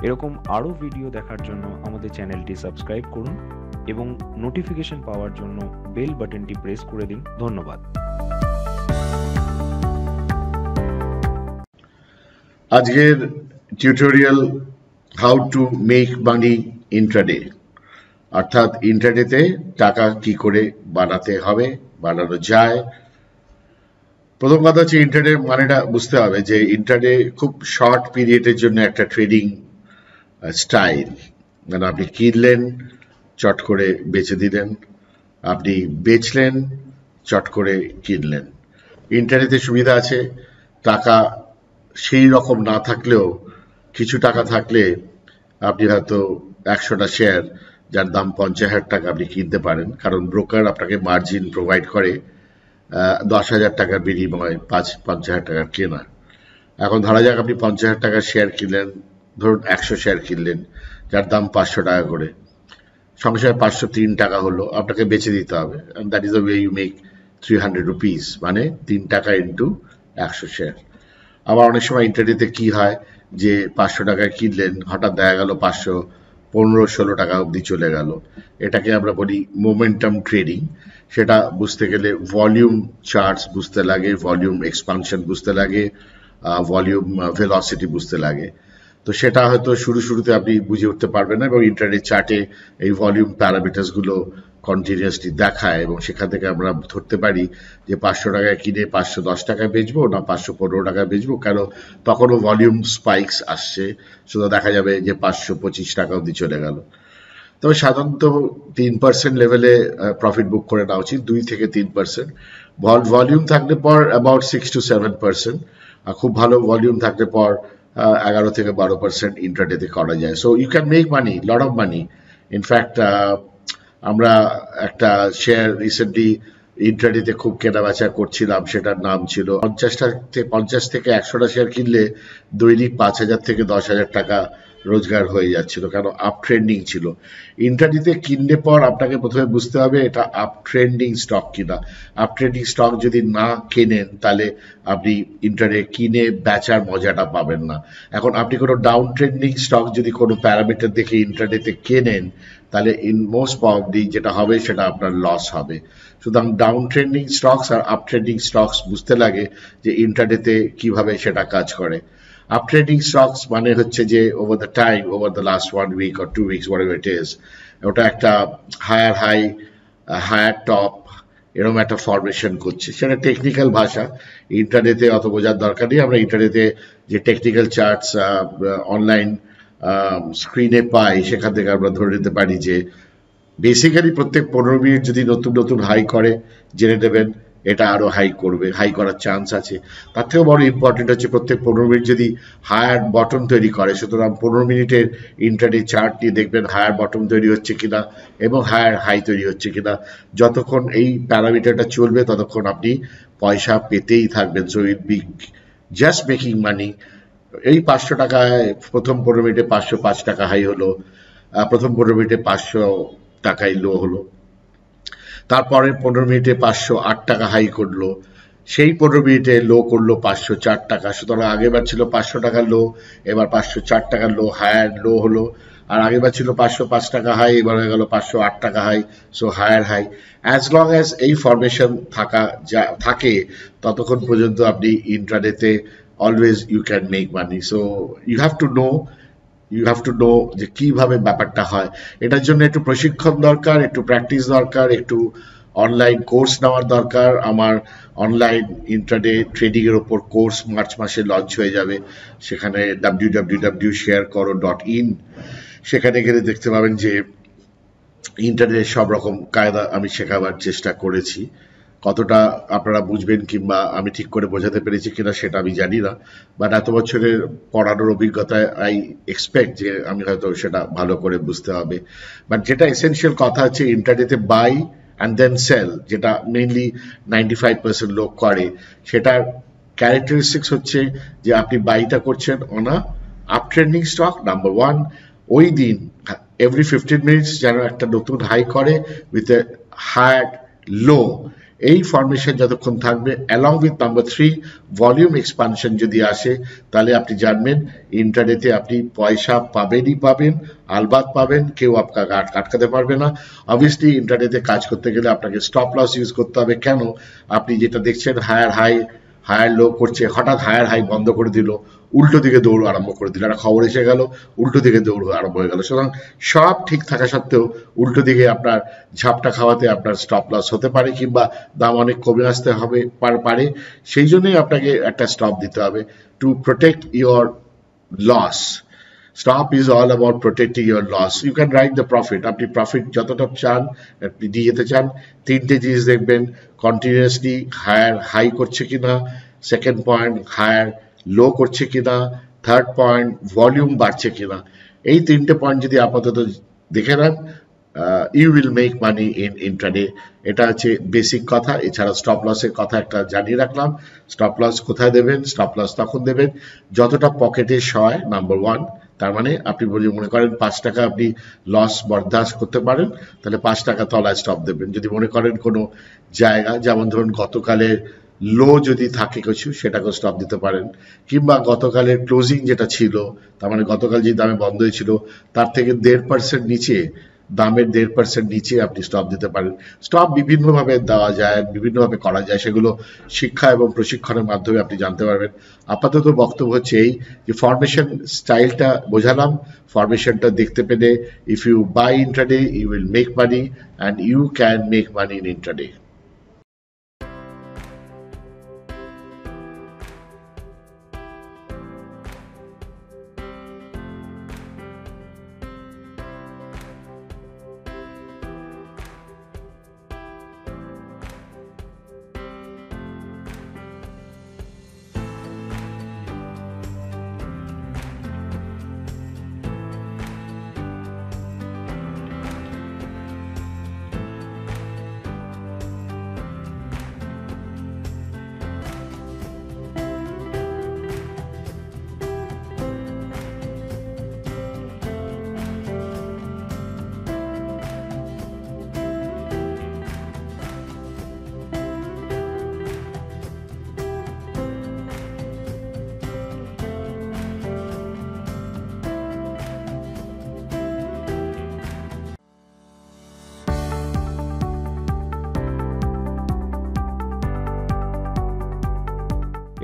এরকম আরও ভিডিও দেখার জন্য আমাদের চ্যানেলটি সাবস্ক্রাইব করুন এবং নোটিফিকেশন পাওয়ার জন্য বেল বাটনটি প্রেস করে দিন। ধন্যবাদ। আজকের tutorial how to make money intraday, অর্থাৎ ইন্ট্রাডেতে টাকা কি করে বানানো যায়। প্রথম কথা হচ্ছে ইন্ট্রাডে মানেটা বুঝতে হবে যে ইন্ট্রাডে খুব শর্ট পিরিয়ডের জন্য একটা ট্রেডিং স্টাইল। মানে আপনি কিনলেন, চট করে বেচে দিলেন, আপনি বেচলেন, চট করে কিনলেন। ইন্ট্রাডেতে সুবিধা আছে, টাকা সেই রকম না থাকলেও কিছু টাকা থাকলে আপনি হয়তো 100টা শেয়ার যার দাম 50,000 টাকা আপনি কিনতে পারেন, কারণ ব্রোকার আপনাকে মার্জিন প্রোভাইড করে 10,000 টাকার বিনিময়ে 5,000 টাকার কেনা। এখন ধরা যাক আপনি 50,000 টাকার শেয়ার কিনলেন, ধরুন 100 শেয়ার কিনলেন যার দাম 500 টাকা করে, সঙ্গে সঙ্গে 503 টাকা হলো, আপনাকে বেচে দিতে হবে। That is the way you make 300 rupees, মানে 3 টাকা ইন্টু 100 শেয়ার। আবার অনেক সময় ইন্টারনেটে কি হয় যে 500 টাকায় কিনলেন, হঠাৎ দেখা গেল 515-16 টাকা অবধি চলে গেল। এটাকে আমরা বলি মোমেন্টাম ট্রেডিং। সেটা বুঝতে গেলে ভলিউম চার্টস বুঝতে লাগে, ভলিউম এক্সপানশন বুঝতে লাগে, ভলিউম ভেলোসিটি বুঝতে লাগে। তো সেটা হয়তো শুরুতে আপনি বুঝে উঠতে পারবেন না, এবং ইন্টারনেট চার্টে এই ভলিউম প্যারামিটার্সগুলো কন্টিনিউয়াসলি দেখায়, এবং সেখান থেকে আমরা ধরতে পারি যে 500 টাকায় কিনে 510 টাকায় বেচবো না 515 টাকায় বেচবো, কেন তখনও ভলিউম স্পাইকস আসছে, শুধু দেখা যাবে যে 525 টাকা অবধি চলে গেল। তবে সাধারণত 3% লেভেলে প্রফিট বুক করে নেওয়া উচিত, 2 থেকে 3%। ভলিউম থাকলে পর অ্যাবাউট 6 to 7%, আর খুব ভালো ভলিউম থাকলে পর 11 থেকে 12% ইন্ট্রাডেতে করা যায়। So you can make money, lot of money. In fact আমরা একটা শেয়ার রিসেন্টলি ইন্ট্রাডেতে খুব কেনা বেচা করছিলাম, সেটার নাম ছিল 50 থেকে 100টা শেয়ার কিনলে দৈনিক 5,000 থেকে 10,000 টাকা রোজগার হয়ে যাচ্ছিল, কারণ আপ ট্রেন্ডিং ছিল। ইন্ট্রাডেতে কিনলে পর আপনাকে প্রথমে বুঝতে হবে এটা আপ ট্রেন্ডিং স্টক কিনা। আপ ট্রেন্ডিং স্টক যদি না কেনেন তাহলে আপনি ইন্ট্রাডে কিনে বেচার মজাটা পাবেন না। এখন আপনি কোনো ডাউন ট্রেন্ডিং স্টক যদি কোনো প্যারামিটার দেখে ইন্ট্রাডেতে কেনেন, তাহলে ইন মোস্ট প্রবাবলি যেটা হবে সেটা আপনার লস হবে। সুতরাং ডাউন ট্রেন্ডিং স্টকস আর আপ ট্রেন্ডিং স্টকস বুঝতে লাগে যে ইন্ট্রাডেতে কিভাবে সেটা কাজ করে। আপ ট্রেন্ডিং স্টকস মানে হচ্ছে যে over the time, over the last 1 week or 2 weeks, whatever it is, ওটা একটা হায়ার হাই হায়ার টপ এরকম একটা ফরমেশন করছে। সেটা টেকনিক্যাল ভাষা, ইন্টারনেটে অত বোঝার দরকার নেই। আমরা ইন্টারনেটে যে টেকনিক্যাল চার্টস অনলাইন স্ক্রিনে পাই, সেখান থেকে আমরা ধরে নিতে পারি যে বেসিক্যালি প্রত্যেক 15 মিনিট যদি নতুন হাই করে, জেনে নেবেন এটা আরো হাই করবে, হাই করার চান্স আছে। তার থেকেও বড় ইম্পর্টেন্ট হচ্ছে প্রত্যেক 15 মিনিট যদি হায়ার বটম তৈরি করে। সুতরাং 15 মিনিটের ইন্টারডে চার্ট নিয়ে দেখবেন হায়ার বটম তৈরি হচ্ছে কিনা এবং হায়ার হাই তৈরি হচ্ছে কিনা। যতক্ষণ এই প্যারামিটারটা চলবে ততক্ষণ আপনি পয়সা পেতেই থাকবেন। So it be just making মানি। এই 500 টাকায় প্রথম 15 মিনিটে 505 টাকা হাই হলো, প্রথম 15 মিনিটে 500 টাকায় লো হলো, তারপরে 15 মিনিটে 508 টাকা হাই করলো, সেই 15 মিনিটে লো করলো 504 টাকা। সুতরাং আগেবার ছিল 500 টাকা লো, এবার 504 টাকা লো, হায়ার লো হলো। আর আগেবার ছিল 505 টাকা হাই, এবার হয়ে গেল 508 টাকা high, so higher high. As long as এই ফরমেশন থাকে ততক্ষণ পর্যন্ত আপনি ইন্ট্রাডেতে always you can make money. So you have to know যে কিভাবে ব্যাপারটা হয়। এটার জন্য একটু প্রশিক্ষণ দরকার, একটু প্র্যাকটিস দরকার, একটু অনলাইন কোর্স নেওয়ার দরকার। আমার অনলাইন ইন্ট্রাডে ট্রেডিং এর ওপর কোর্স মার্চ মাসে লঞ্চ হয়ে যাবে, সেখানে www.sharekoro.in, সেখানে গেলে দেখতে পাবেন যে ইন্টারনেট সব রকম কায়দা আমি শেখাবার চেষ্টা করেছি। কতটা আপনারা বুঝবেন কিংবা আমি ঠিক করে বোঝাতে পেরেছি কিনা সেটা আমি জানি না, বাট এত বছরের পড়ানোর অভিজ্ঞতায় আই এক্সপেক্ট যে আমি হয়তো সেটা ভালো করে বুঝতে হবে। বাট যেটা এসেনশিয়াল কথা হচ্ছে ইন্টারনেটে বাই অ্যান্ড দেন সেল, যেটা মেইনলি 95% লোক করে, সেটার ক্যারেক্টারিস্টিক্স হচ্ছে যে আপনি বাইটা করছেন on a up trending stock, number 1। ওই দিন এভরি 15 মিনিটস যেন একটা নতুন হাই করে উইথ এ হায়ার লো, এই ফরমেশন যতক্ষণ থাকবে along with number 3 volume expansion যদি আসে, তাহলে আপনি জানবেন ইন্ট্রাডেতে আপনি পয়সা পাবেনই পাবেন, আলবাত পাবেন, কেউ আপনাকে আটকাতে পারবে না। অবভিয়াসলি ইন্ট্রাডেতে কাজ করতে গেলে আপনাকে স্টপ লস ইউজ করতে হবে। কেন? আপনি যেটা দেখছেন হায়ার লো করছে, হঠাৎ হায়ার হাই বন্ধ করে দিল, উল্টো দিকে দৌড় আরম্ভ করে দিল, একটা খবর এসে গেল, উল্টো দিকে দৌড় আরম্ভ হয়ে গেল। সুতরাং সব ঠিক থাকা সত্ত্বেও উল্টো দিকে আপনার ঝাপটা খাওয়াতে আপনার স্টপ লস হতে পারে, কিংবা দাম অনেক কমে আসতে হবে পারে। সেই জন্যই আপনাকে একটা স্টপ দিতে হবে to protect your loss. Stop is all about protecting your loss. You can write the profit. আপনি প্রফিট যতটা চান আপনি দিয়ে যেতে চান। তিনটে জিনিস দেখবেন, কন্টিনিউয়াসলি হায়ার হাই করছে কিনা, সেকেন্ড পয়েন্ট হায়ার লো করছে কিনা, থার্ড পয়েন্ট ভলিউম বাড়ছে কিনা। এই তিনটে পয়েন্ট যদি আপাতত দেখে নেন, you will make money in intraday. এটা হচ্ছে বেসিক কথা। এছাড়া স্টপ লসের কথা একটা জানিয়ে রাখলাম। স্টপ লস কোথায় দেবেন? স্টপ লস তখন দেবেন যতটা পকেটে সয়, নাম্বার 1। তার মানে আপনি মনে করেন 5 টাকা আপনি লস বরদাস্ত করতে পারেন, তাহলে 5 টাকা তলায় স্টপ দেবেন। যদি মনে করেন কোনো জায়গা, যেমন ধরুন গতকালের লো যদি থাকে কিছু, সেটাকেও স্টপ দিতে পারেন, কিংবা গতকালের ক্লোজিং যেটা ছিল, তার মানে গতকাল যে দামে বন্ধ হয়েছিল তার থেকে 1.5% নিচে, দামের 1.5% নিচে আপনি স্টপ দিতে পারেন। স্টপ বিভিন্নভাবে দেওয়া যায়, বিভিন্নভাবে করা যায়, সেগুলো শিক্ষা এবং প্রশিক্ষণের মাধ্যমে আপনি জানতে পারবেন। আপাতত বক্তব্য হচ্ছে এই যে ফরমেশন স্টাইলটা বোঝালাম। ফরমেশনটা দেখতে পেলে if you buy intraday you will make money and you can make money in intraday.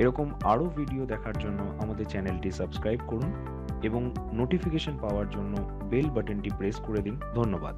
এরকম আরও ভিডিও দেখার জন্য আমাদের চ্যানেলটি সাবস্ক্রাইব করুন এবং নোটিফিকেশন পাওয়ার জন্য বেল বাটনটি প্রেস করে দিন। ধন্যবাদ।